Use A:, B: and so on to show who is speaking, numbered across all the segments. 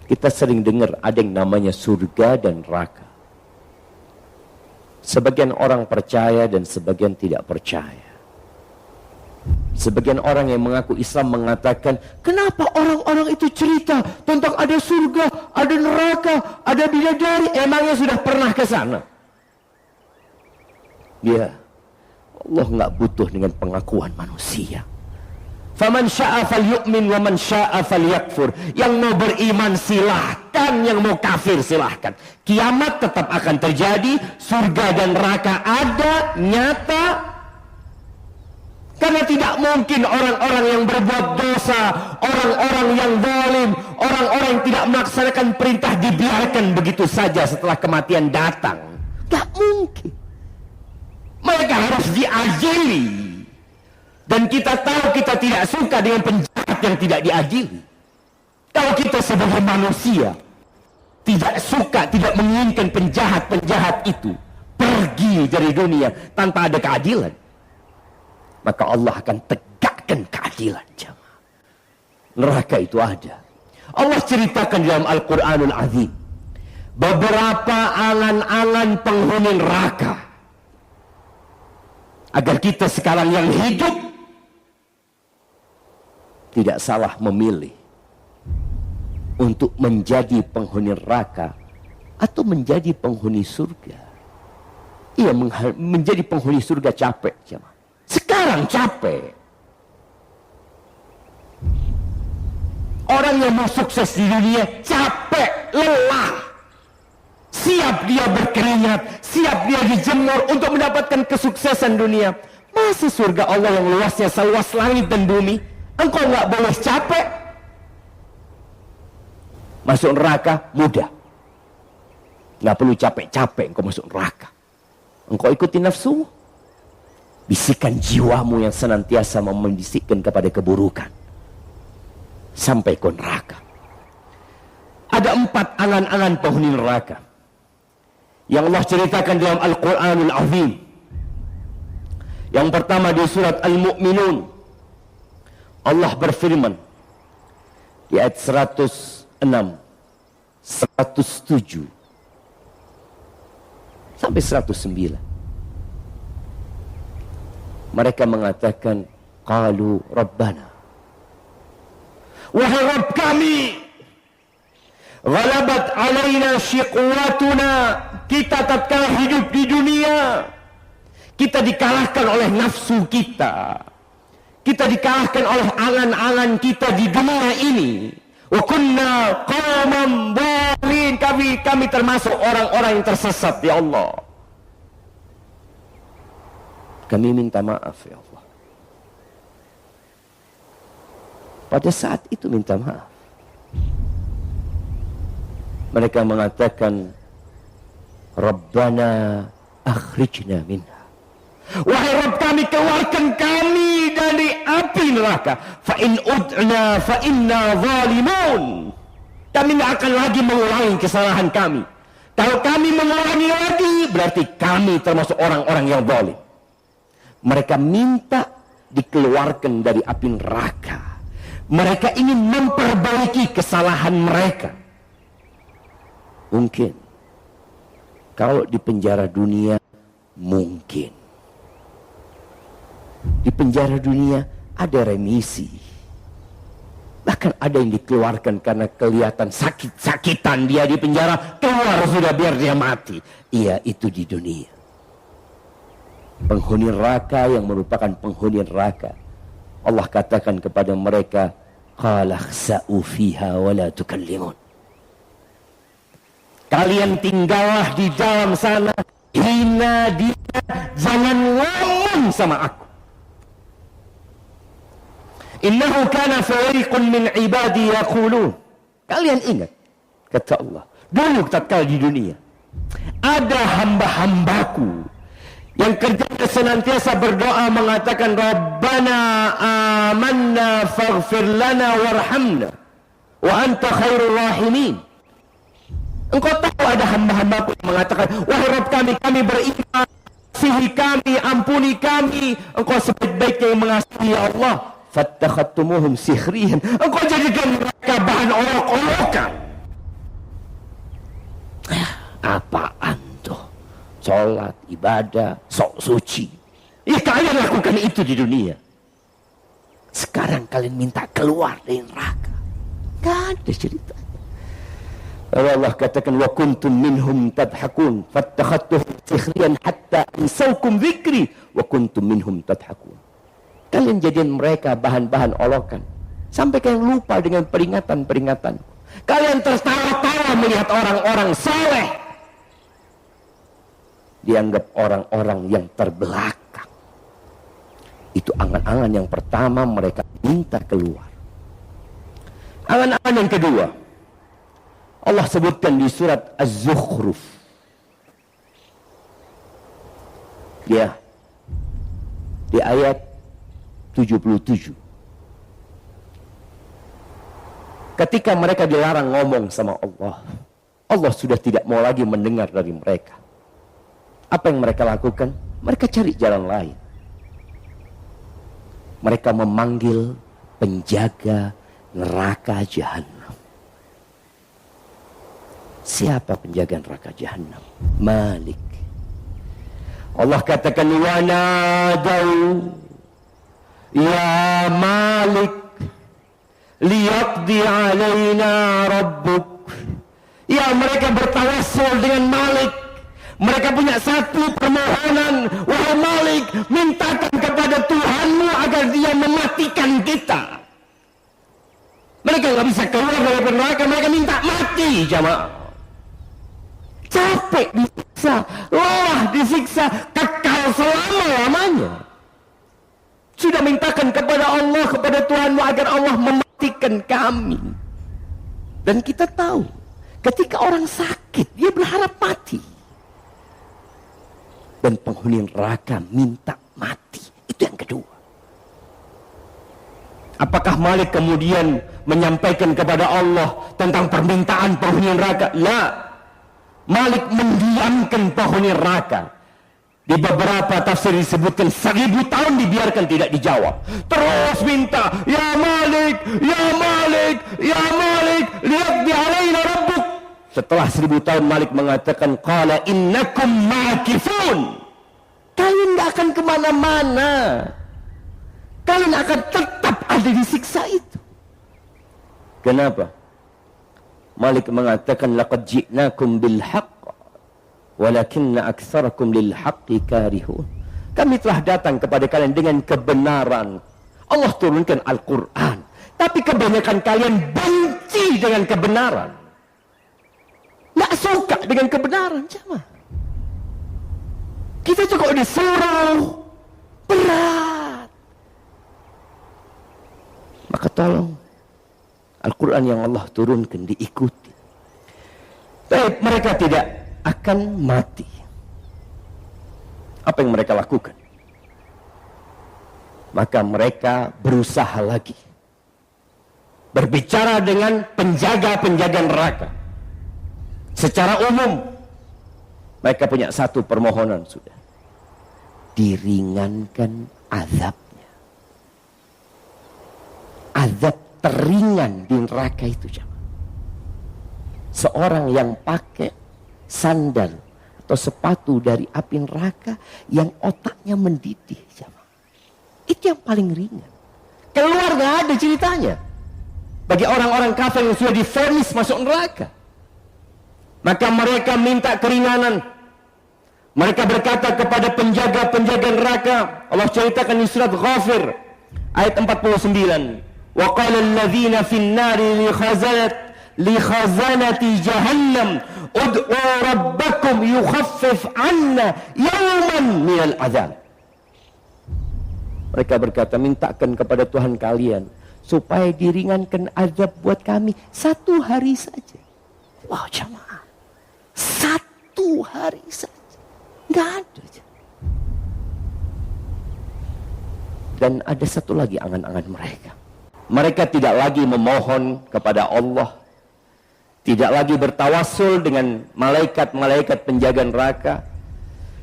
A: Kita sering dengar ada yang namanya surga dan neraka. Sebagian orang percaya dan sebagian tidak percaya. Sebagian orang yang mengaku Islam mengatakan, kenapa orang-orang itu cerita tentang ada surga, ada neraka, ada bidadari, emangnya sudah pernah ke sana? Ya, Allah nggak butuh dengan pengakuan manusia. Faman syaa falyu'min wa man syaa falyakfur. Yang mau beriman silahkan, yang mau kafir silahkan. Kiamat tetap akan terjadi, surga dan neraka ada, nyata. Karena tidak mungkin orang-orang yang berbuat dosa, orang-orang yang zalim, orang-orang yang tidak melaksanakan perintah dibiarkan begitu saja setelah kematian datang. Gak mungkin. Mereka harus diadili. Dan kita tahu kita tidak suka dengan penjahat yang tidak diadili. Kalau kita sebagai manusia tidak suka, tidak menginginkan penjahat-penjahat itu pergi dari dunia tanpa ada keadilan, maka Allah akan tegakkan keadilan. Jemaah, neraka itu ada. Allah ceritakan dalam Al-Quranul Azim beberapa angan-angan penghuni neraka, agar kita sekarang yang hidup tidak salah memilih untuk menjadi penghuni neraka atau menjadi penghuni surga. Iya, menjadi penghuni surga capek, jemaah. Sekarang capek. Orang yang mau sukses di dunia capek, lelah. Siap dia berkeringat, siap dia dijemur untuk mendapatkan kesuksesan dunia. Masa surga Allah yang luasnya seluas langit dan bumi, engkau nggak boleh capek? Masuk neraka mudah, nggak perlu capek-capek engkau masuk neraka. Engkau ikuti nafsu, bisikan jiwamu yang senantiasa membisikkan kepada keburukan, sampai ke neraka. Ada 4 angan-angan penghuni neraka yang Allah ceritakan dalam Al-Quranul Azim. Yang pertama di surat Al-Mu'minun, Allah berfirman di ayat 106, 107 sampai 109. Mereka mengatakan, qalu rabbana, wahai Rabb kami, ghalabat alaina syiqwatuna, kita tatkala hidup di dunia kita dikalahkan oleh nafsu kita. Kita dikalahkan oleh angan-angan kita di dunia ini. Wa kunna qauman dhalin, kami termasuk orang-orang yang tersesat, ya Allah. Kami minta maaf, ya Allah. Pada saat itu minta maaf. Mereka mengatakan, Rabbana akhrijna minha. Wahai Rabb kami, keluarkan kami dari api neraka. Fa in ud'na fa inna zalimun. Kami tidak akan lagi mengulangi kesalahan kami. Kalau kami mengulangi lagi, berarti kami termasuk orang-orang yang zalim. Mereka minta dikeluarkan dari api neraka. Mereka ingin memperbaiki kesalahan mereka. Mungkin kalau di penjara dunia, mungkin di penjara dunia ada remisi, bahkan ada yang dikeluarkan karena kelihatan sakit-sakitan dia di penjara, keluar sudah biar dia mati. Iya, itu di dunia. Penghuni neraka yang merupakan penghuni neraka, Allah katakan kepada mereka, qala khsa'u fiha wa la tukallimun. Kalian tinggallah di dalam sana, hina dia, jangan ngomong sama aku. Innahu kana fariqun min ibadi yaqulun. Kalian ingat, kata Allah, dulu tatkala di dunia ada hamba-hambaku yang kerjanya senantiasa berdoa mengatakan, Rabbana amanna faghfir lana warhamna wa anta khairur rahimin. Engkau tahu ada hamba-hambaku yang mengatakan, wahai Rabb kami beriman, kasihi kami, ampuni kami, engkau sebaik-baiknya yang mengasihi, ya Allah. Fattakhattumuhum sikhriyan, engkau jadikan mereka bahan olok-olokan. Apaan tuh? Sholat, ibadah, sok suci. Ya kalian lakukan itu di dunia. Sekarang kalian minta keluar dari neraka. Gak ada cerita. Allah katakan wa kuntum minhum tadhakun fattakhadtuhum sikhriyan hatta insaukum dzikri wa kuntum minhum tadhakun. Kalian jadian mereka bahan-bahan olokan sampai kalian lupa dengan peringatan-peringatan. Kalian tertawa-tawa melihat orang-orang saleh dianggap orang-orang yang terbelakang. Itu angan-angan yang pertama mereka minta keluar. Angan-angan yang kedua, Allah sebutkan di surat Az-Zukhruf. Ya, di ayat 77. Ketika mereka dilarang ngomong sama Allah, Allah sudah tidak mau lagi mendengar dari mereka. Apa yang mereka lakukan? Mereka cari jalan lain. Mereka memanggil penjaga neraka jahanam. Siapa penjaga neraka jahanam? Malik. Allah katakan wa nadau ya Malik liyaqdi alaina rabbuk. Ya, mereka bertawassul dengan Malik. Mereka punya satu permohonan, wahai Malik, mintakan kepada Tuhanmu agar dia mematikan kita. Mereka nggak bisa keluar dari neraka, mereka minta mati, jamaah. Capek disiksa, lelah disiksa, kekal selama-lamanya. Sudah mintakan kepada Allah, kepada Tuhanmu agar Allah mematikan kami. Dan kita tahu, ketika orang sakit, dia berharap mati. Dan penghuni neraka minta mati. Itu yang kedua. Apakah Malik kemudian menyampaikan kepada Allah tentang permintaan penghuni neraka? La. Malik mendiamkan penghuni neraka. Di beberapa tafsir disebutkan 1000 tahun dibiarkan tidak dijawab. Terus minta, ya Malik, ya Malik, ya Malik, lihat di alaina rabbuk. Setelah 1000 tahun Malik mengatakan, qala innakum makifun. Kalian gak akan kemana-mana. Kalian akan tetap ada di siksa itu. Kenapa? Malik mengatakan, laqad ji'nakum bil haqq walakinna aktsarakum lil haqqi karihun. Kami telah datang kepada kalian dengan kebenaran. Allah turunkan Al-Quran, tapi kebanyakan kalian benci dengan kebenaran. Nggak suka dengan kebenaran, jemaah. Kita juga disuruh berat. Maka tolong Al-Quran yang Allah turunkan diikuti. Tapi mereka tidak akan mati. Apa yang mereka lakukan? Maka mereka berusaha lagi berbicara dengan penjaga-penjaga neraka. Secara umum mereka punya satu permohonan sudah. Diringankan azabnya. Azab teringan di neraka itu, jemaah. Seorang yang pakai sandal atau sepatu dari api neraka yang otaknya mendidih, jemaah. Itu yang paling ringan. Keluar gak ada ceritanya. Bagi orang-orang kafir yang sudah divonis masuk neraka, maka mereka minta keringanan. Mereka berkata kepada penjaga-penjaga neraka. Allah ceritakan di surat Ghafir ayat 49. Wa qala alladhina fin nari li khazanati jahannam ud'u rabbakum yukhaffif 'anna yawman minal azab. Mereka berkata, mintakan kepada Tuhan kalian supaya diringankan azab buat kami 1 hari saja. Wow, jemaah. 1 hari saja. Nggak ada. Dan ada satu lagi angan-angan mereka. Mereka tidak lagi memohon kepada Allah. Tidak lagi bertawassul dengan malaikat-malaikat penjaga neraka.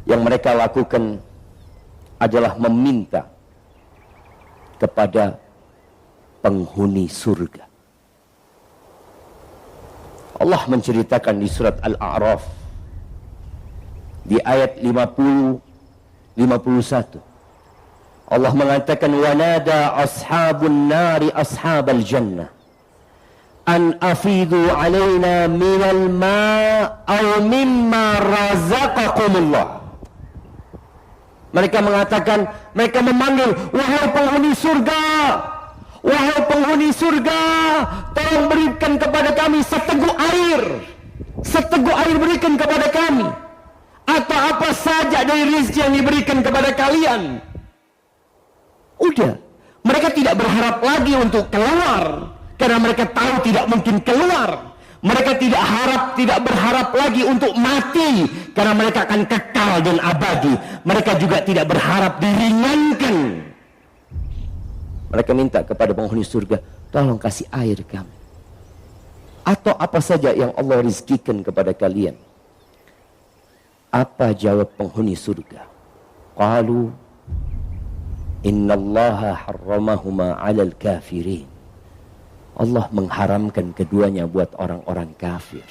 A: Yang mereka lakukan adalah meminta kepada penghuni surga. Allah menceritakan di surat Al-A'raf Di ayat 50, 51 Allah mengatakan, wanada ashabun nari ashabal jannah an afidu alaina minal ma' aw mimma razaqakumullah. Mereka mengatakan, mereka memanggil, wahai penghuni surga, wahai penghuni surga, tolong berikan kepada kami seteguk air berikan kepada kami, atau apa saja dari rezeki yang diberikan kepada kalian. Udah, mereka tidak berharap lagi untuk keluar, karena mereka tahu tidak mungkin keluar. Mereka tidak berharap lagi untuk mati, karena mereka akan kekal dan abadi. Mereka juga tidak berharap diringankan. Mereka minta kepada penghuni surga, tolong kasih air kami, atau apa saja yang Allah rizkikan kepada kalian. Apa jawab penghuni surga? Qalu innallaha harramahuma 'alal kafirin. Allah mengharamkan keduanya buat orang-orang kafir.